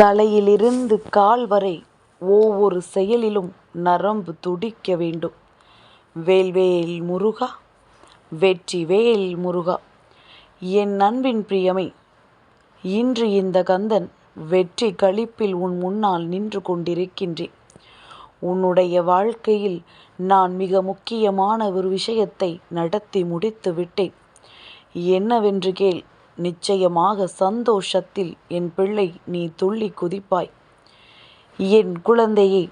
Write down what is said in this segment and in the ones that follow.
தலையிலிருந்து கால் வரை ஒவ்வொரு செயலிலும் நரம்பு துடிக்க வேண்டும். வேல்வேல் முருகா, வெற்றிவேல் முருகா. என் அன்பின் பிரியமே, இன்று இந்த கந்தன் வெற்றி களிப்பில் உன் முன்னால் நின்று கொண்டிருக்கின்றேன். உன்னுடைய வாழ்க்கையில் நான் மிக முக்கியமான ஒரு விஷயத்தை நடத்தி முடித்து விட்டேன். என்னவென்று கேள். நிச்சயமாக சந்தோஷத்தில் என் பிள்ளை நீ துள்ளி குதிப்பாய். என் குழந்தையே,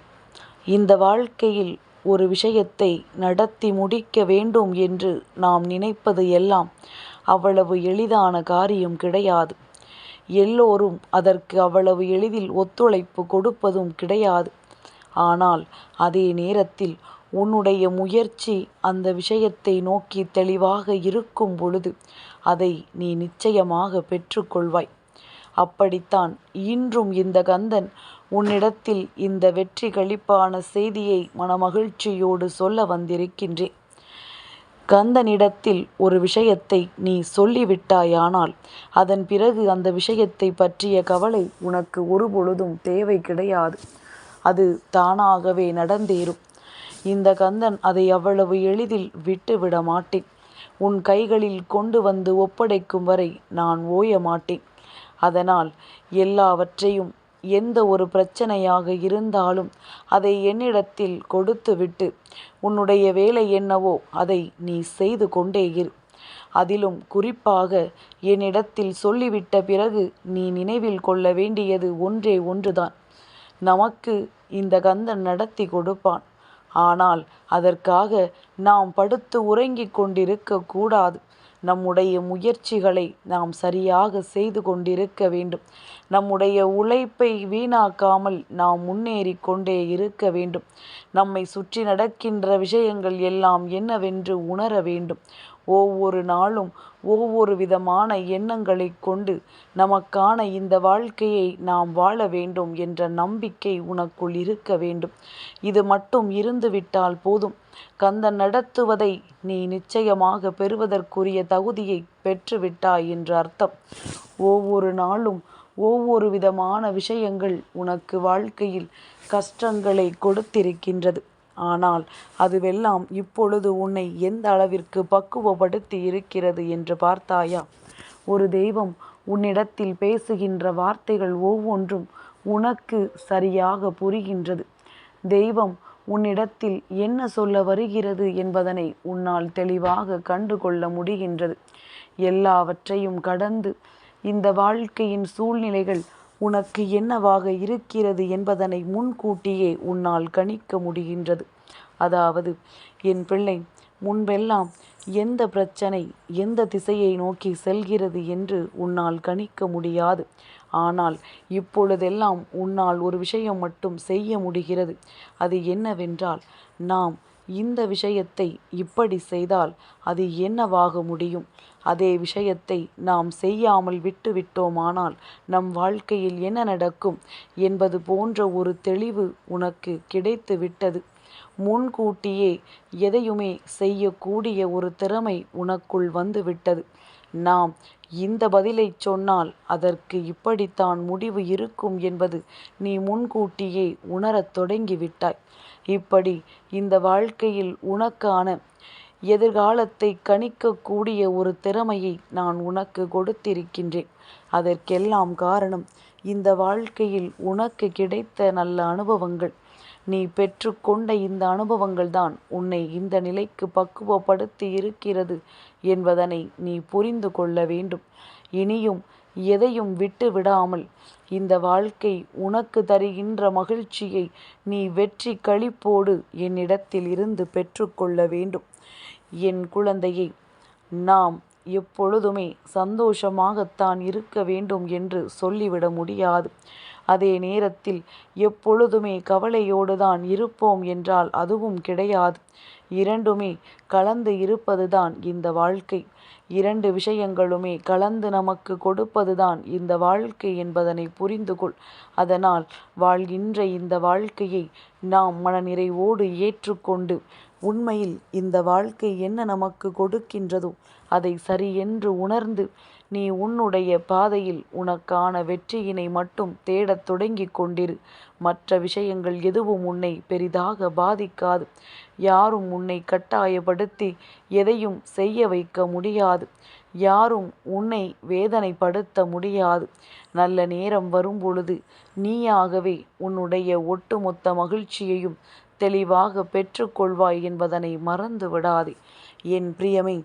இந்த வாழ்க்கையில் ஒரு விஷயத்தை நடத்தி முடிக்க வேண்டும் என்று நாம் நினைப்பது எல்லாம் அவ்வளவு எளிதான காரியம் கிடையாது. எல்லோரும் அதற்கு அவ்வளவு எளிதில் ஒத்துழைப்பு கொடுப்பதும் கிடையாது. ஆனால் அதே நேரத்தில் உன்னுடைய முயற்சி அந்த விஷயத்தை நோக்கி தெளிவாக இருக்கும் பொழுது அதை நீ நிச்சயமாக பெற்றுக்கொள்வாய். அப்படித்தான் இன்றும் இந்த கந்தன் உன்னிடத்தில் இந்த வெற்றி களிப்பான செய்தியை மனமகிழ்ச்சியோடு சொல்ல வந்திருக்கின்றேன். கந்தனிடத்தில் ஒரு விஷயத்தை நீ சொல்லிவிட்டாயானால் அதன் பிறகு அந்த விஷயத்தை பற்றிய கவலை உனக்கு ஒருபொழுதும் தேவை கிடையாது. அது தானாகவே நடந்தேறும். இந்த கந்தன் அதை அவ்வளவு எளிதில் விட்டுவிட மாட்டேன். உன் கைகளில் கொண்டு வந்து ஒப்படைக்கும் வரை நான் ஓய மாட்டேன். அதனால் எல்லாவற்றையும் எந்த ஒரு பிரச்சனையாக இருந்தாலும் அதை என்னிடத்தில் கொடுத்துவிட்டு உன்னுடைய வேலை என்னவோ அதை நீ செய்து கொண்டே இரு. அதிலும் குறிப்பாக என்னிடத்தில் சொல்லிவிட்ட பிறகு நீ நினைவில் கொள்ள வேண்டியது ஒன்றே ஒன்றுதான். நமக்கு இந்த கந்தன் நடத்தி கொடுப்பான். ஆனால் அதற்காக நாம் படுத்து உறங்கிக் கொண்டிருக்க கூடாது. நம்முடைய முயற்சிகளை நாம் சரியாக செய்து கொண்டிருக்க வேண்டும். நம்முடைய உழைப்பை வீணாக்காமல் நாம் முன்னேறி கொண்டே இருக்க வேண்டும். நம்மை சுற்றி நடக்கின்ற விஷயங்கள் எல்லாம் என்னவென்று உணர வேண்டும். ஒவ்வொரு நாளும் ஒவ்வொரு விதமான எண்ணங்களை கொண்டு நமக்கான இந்த வாழ்க்கையை நாம் வாழ வேண்டும் என்ற நம்பிக்கை உனக்குள் இருக்க வேண்டும். இது மட்டும் இருந்துவிட்டால் போதும். கந்தன் நடத்துவதை நீ நிச்சயமாக பெறுவதற்குரிய தகுதியை பெற்றுவிட்டாய் என்று அர்த்தம். ஒவ்வொரு நாளும் ஒவ்வொரு விதமான விஷயங்கள் உனக்கு வாழ்க்கையில் கஷ்டங்களை கொடுத்திருக்கின்றது. ஆனால் அதுவெல்லாம் இப்பொழுது உன்னை எந்த அளவிற்கு பக்குவப்படுத்தி இருக்கிறது என்று பார்த்தாயா? ஒரு தெய்வம் உன்னிடத்தில் பேசுகின்ற வார்த்தைகள் ஒவ்வொன்றும் உனக்கு சரியாக புரிகின்றது. தெய்வம் உன்னிடத்தில் என்ன சொல்ல வருகிறது என்பதனை உன்னால் தெளிவாக கண்டு கொள்ள முடிகின்றது. எல்லாவற்றையும் கடந்து இந்த வாழ்க்கையின் சூழ்நிலைகள் உனக்கு என்னவாக இருக்கிறது என்பதனை முன்கூட்டியே உன்னால் கணிக்க முடிகின்றது. அதாவது என் பிள்ளை, முன்பெல்லாம் எந்த பிரச்சனை எந்த திசையை நோக்கி செல்கிறது என்று உன்னால் கணிக்க முடியாது. ஆனால் இப்பொழுதெல்லாம் உன்னால் ஒரு விஷயம் மட்டும் செய்ய முடிகிறது. அது என்னவென்றால், நாம் இந்த விஷயத்தை இப்படி செய்தால் அது என்னவாக முடியும், அதே விஷயத்தை நாம் செய்யாமல் விட்டுவிட்டோமானால் நம் வாழ்க்கையில் என்ன நடக்கும் என்பது போன்ற ஒரு தெளிவு உனக்கு கிடைத்து விட்டது. முன்கூட்டியே எதையுமே செய்யக்கூடிய ஒரு திறமை உனக்குள் வந்துவிட்டது. நாம் இந்த பதிலை சொன்னால் அதற்கு இப்படித்தான் முடிவு இருக்கும் என்பது நீ முன்கூட்டியே உணரத் தொடங்கிவிட்டாய். இப்படி இந்த வாழ்க்கையில் உனக்கான எதிர்காலத்தை கணிக்கக்கூடிய ஒரு திறமையை நான் உனக்கு கொடுத்திருக்கின்றேன். அதற்கெல்லாம் காரணம் இந்த வாழ்க்கையில் உனக்கு கிடைத்த நல்ல அனுபவங்கள். நீ பெற்றுக்கொண்ட இந்த அனுபவங்கள் தான் உன்னை இந்த நிலைக்கு பக்குவப்படுத்தி இருக்கிறது என்பதனை நீ புரிந்து கொள்ள வேண்டும். இனியும் எதையும் விட்டு விடாமல் இந்த வாழ்க்கை உனக்கு தருகின்ற மகிழ்ச்சியை நீ வெற்றி களிப்போடு என்னிடத்தில் இருந்து பெற்றுக்கொள்ள வேண்டும். என் குழந்தையை, நாம் எப்பொழுதுமே சந்தோஷமாகத்தான் இருக்க வேண்டும் என்று சொல்லிவிட முடியாது. அதே நேரத்தில் எப்பொழுதுமே கவலையோடு தான் இருப்போம் என்றால் அதுவும் கிடையாது. இரண்டுமே கலந்து இருப்பதுதான் இந்த வாழ்க்கை. இரண்டு விஷயங்களுமே கலந்து நமக்கு கொடுப்பதுதான் இந்த வாழ்க்கை என்பதனை புரிந்து கொள். அதனால் வாழ்கின்ற இந்த வாழ்க்கையை நாம் மனநிறைவோடு ஏற்றுக்கொண்டு உண்மையில் இந்த வாழ்க்கை என்ன நமக்கு கொடுக்கின்றதோ அதை சரியென்று உணர்ந்து நீ உன்னுடைய பாதையில் உனக்கான வெற்றியினை மட்டும் தேடத் தொடங்கிக் கொண்டிரு. மற்ற விஷயங்கள் எதுவும் உன்னை பெரிதாக பாதிக்காது. யாரும் உன்னை கட்டாயப்படுத்தி எதையும் செய்ய வைக்க முடியாது. யாரும் உன்னை வேதனைப்படுத்த முடியாது. நல்ல நேரம் வரும்பொழுது நீயாகவே உன்னுடைய ஒட்டுமொத்த மகிழ்ச்சியையும் தெளிவாக பெற்றுக்கொள்வாய் என்பதனை மறந்து விடாதே. என் பிரியமே,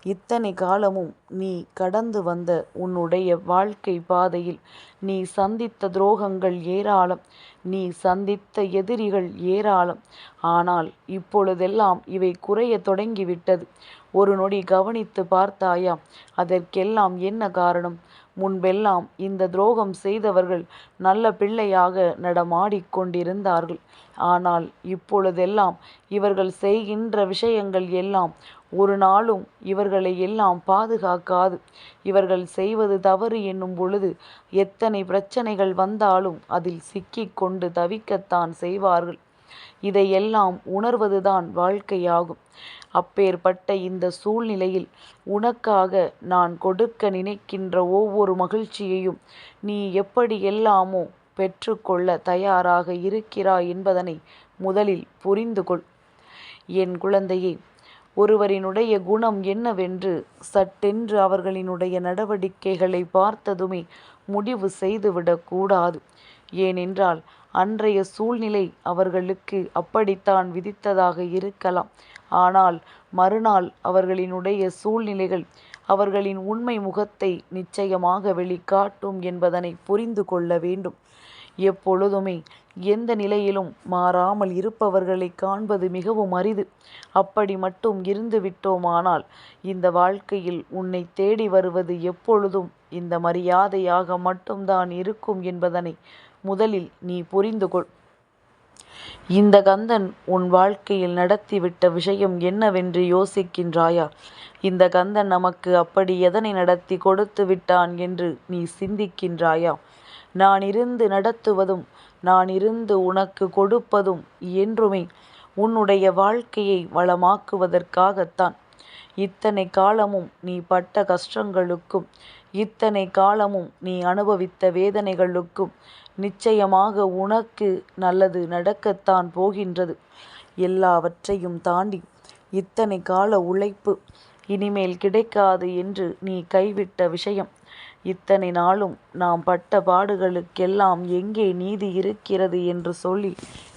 இத்தனை காலமும் நீ கடந்து வந்த உன்னுடைய வாழ்க்கை பாதையில் நீ சந்தித்த துரோகங்கள் ஏராளம், நீ சந்தித்த எதிரிகள் ஏராளம். ஆனால் இப்பொழுதெல்லாம் இவை குறைய தொடங்கிவிட்டது. ஒரு நொடி கவனித்து பார்த்தாயா? அதற்கெல்லாம் என்ன காரணம்? முன்பெல்லாம் இந்த துரோகம் செய்தவர்கள் நல்ல பிள்ளையாக நடமாடிக்கொண்டிருந்தார்கள். ஆனால் இப்பொழுதெல்லாம் இவர்கள் செய்கின்ற விஷயங்கள் எல்லாம் ஒரு நாளும் இவர்களை எல்லாம் பாதுகாக்காது. இவர்கள் செய்வது தவறு என்னும் பொழுது எத்தனை பிரச்சனைகள் வந்தாலும் அதில் சிக்கிக்கொண்டு தவிக்கத்தான் செய்வார்கள். இதையெல்லாம் உணர்வதுதான் வாழ்க்கையாகும். அப்பேற்பட்ட இந்த சூழ்நிலையில் உனக்காக நான் கொடுக்க நினைக்கின்ற ஒவ்வொரு மகிழ்ச்சியையும் நீ எப்படியெல்லாமோ பெற்றுக்கொள்ள தயாராக இருக்கிறாய் என்பதனை முதலில் புரிந்து கொள். என் குழந்தையே, ஒருவரினுடைய குணம் என்னவென்று சட்டென்று அவர்களினுடைய நடவடிக்கைகளை பார்த்ததுமே முடிவு செய்துவிடக்கூடாது. ஏனென்றால் அன்றைய சூழ்நிலை அவர்களுக்கு அப்படித்தான் விதித்ததாக இருக்கலாம். ஆனால் மறுநாள் அவர்களினுடைய சூழ்நிலைகள் அவர்களின் உண்மை முகத்தை நிச்சயமாக வெளிக்காட்டும் என்பதனை புரிந்து கொள்ள வேண்டும். எப்பொழுதுமே எந்த நிலையிலும் மாறாமல் இருப்பவர்களை காண்பது மிகவும் அரிது. அப்படி மட்டும் இருந்து விட்டோமானால் இந்த வாழ்க்கையில் உன்னை தேடி வருவது எப்பொழுதும் இந்த மரியாதையாக மட்டும்தான் இருக்கும் என்பதனை முதலில் நீ புரிந்து கொள். இந்த கந்தன் உன் வாழ்க்கையில் நடத்திவிட்ட விஷயம் என்னவென்று யோசிக்கின்றாயா? இந்த கந்தன் நமக்கு அப்படி எதனை நடத்தி கொடுத்து விட்டான் என்று நீ சிந்திக்கின்றாயா? நான் இருந்து நடத்துவதும் நான் இருந்து உனக்கு கொடுப்பதும் என்றுமே உன்னுடைய வாழ்க்கையை வளமாக்குவதற்காகத்தான். இத்தனை காலமும் நீ பட்ட கஷ்டங்களுக்கும் இத்தனை காலமும் நீ அனுபவித்த வேதனைகளுக்கும் நிச்சயமாக உனக்கு நல்லது நடக்கத்தான் போகின்றது. எல்லாவற்றையும் தாண்டி இத்தனை கால உழைப்பு இனிமேல் கிடைக்காது என்று நீ கைவிட்ட விஷயம், இத்தனை நாளும் நாம் பட்ட பாடுகளுக்கெல்லாம் எங்கே நீதி இருக்கிறது என்று சொல்லி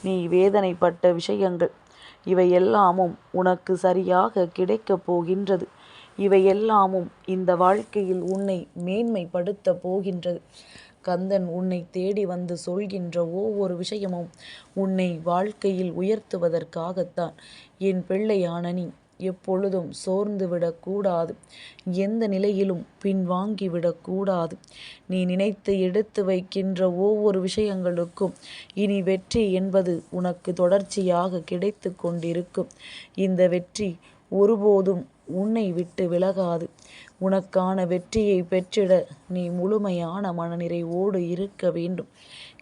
நீ வேதனைப்பட்ட விஷயங்கள், இவையெல்லாமும் உனக்கு சரியாக கிடைக்கப் போகின்றது. இவையெல்லாமும் இந்த வாழ்க்கையில் உன்னை மேன்மைப்படுத்த போகின்றது. கந்தன் உன்னை தேடி வந்து சொல்கின்ற ஒவ்வொரு விஷயமும் உன்னை வாழ்க்கையில் உயர்த்துவதற்காகத்தான். என் பிள்ளையான நீ எப்பொழுதும் சோர்ந்து விடக்கூடாது. எந்த நிலையிலும் பின்வாங்கி விடக்கூடாது. நீ நினைத்து எடுத்து வைக்கின்ற ஒவ்வொரு விஷயங்களுக்கும் இனி வெற்றி என்பது உனக்கு தொடர்ச்சியாக கிடைத்து கொண்டிருக்கும். இந்த வெற்றி ஒருபோதும் உன்னை விட்டு விலகாது. உனக்கான வெற்றியை பெற்றிட நீ முழுமையான மனநிறைவோடு இருக்க வேண்டும்.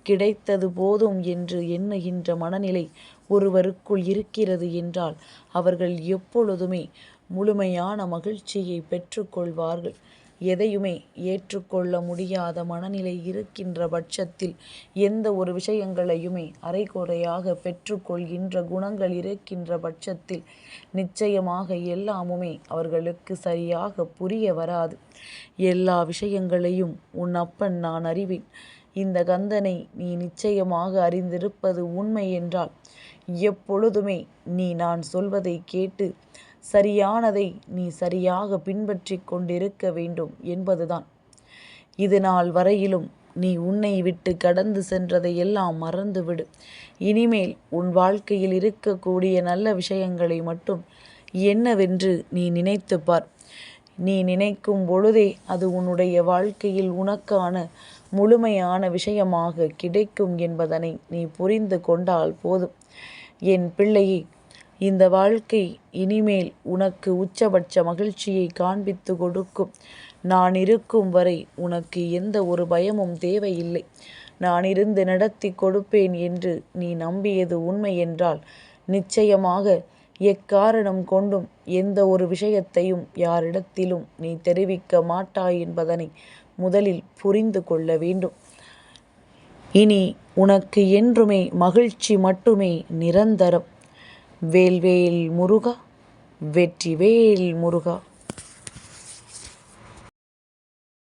கிடைத்தது போதும் என்று எண்ணுகின்ற மனநிலை ஒருவருக்குள் இருக்கிறது என்றால் அவர்கள் எப்பொழுதுமே முழுமையான மகிழ்ச்சியை பெற்றுக்கொள்வார்கள். எதையுமே ஏற்றுக்கொள்ள முடியாத மனநிலை இருக்கின்ற பட்சத்தில் எந்த ஒரு விஷயங்களையுமே அரைகுறையாக பெற்றுக்கொள்கின்ற குணங்கள் இருக்கின்ற பட்சத்தில் நிச்சயமாக எல்லாமுமே அவர்களுக்கு சரியாக புரிய வராது. எல்லா விஷயங்களையும் உன் அப்பன் நான் அறிவேன். இந்த கந்தனை நீ நிச்சயமாக அறிந்திருப்பது உண்மை என்றால் எப்பொழுதுமே நீ நான் சொல்வதை கேட்டு சரியானதை நீ சரியாக பின்பற்றி கொண்டிருக்க வேண்டும் என்பதுதான். இது நாள் வரையிலும் நீ உன்னை விட்டு கடந்து சென்றதையெல்லாம் மறந்துவிடு. இனிமேல் உன் வாழ்க்கையில் இருக்கக்கூடிய நல்ல விஷயங்களை மட்டும் என்னவென்று நீ நினைத்து பார். நீ நினைக்கும் பொழுதே அது உன்னுடைய வாழ்க்கையில் உனக்கான முழுமையான விஷயமாக கிடைக்கும் என்பதனை நீ புரிந்து கொண்டால் போதும். என் பிள்ளையே, இந்த வாழ்க்கை இனிமேல் உனக்கு உச்சபட்ச மகிழ்ச்சியை காண்பித்து கொடுக்கும். நான் இருக்கும் வரை உனக்கு எந்த ஒரு பயமும் தேவையில்லை. நான் இருந்து நடத்தி கொடுப்பேன் என்று நீ நம்பியது உண்மை என்றால் நிச்சயமாக எக்காரணம் கொண்டும் எந்த ஒரு விஷயத்தையும் யாரிடத்திலும் நீ தெரிவிக்க மாட்டாய் என்பதனை முதலில் புரிந்து கொள்ள வேண்டும். இனி உனக்கு என்றுமே மகிழ்ச்சி மட்டுமே நிரந்தரம். வேல்வேல் முருகா, வெற்றிவேல் முருகா.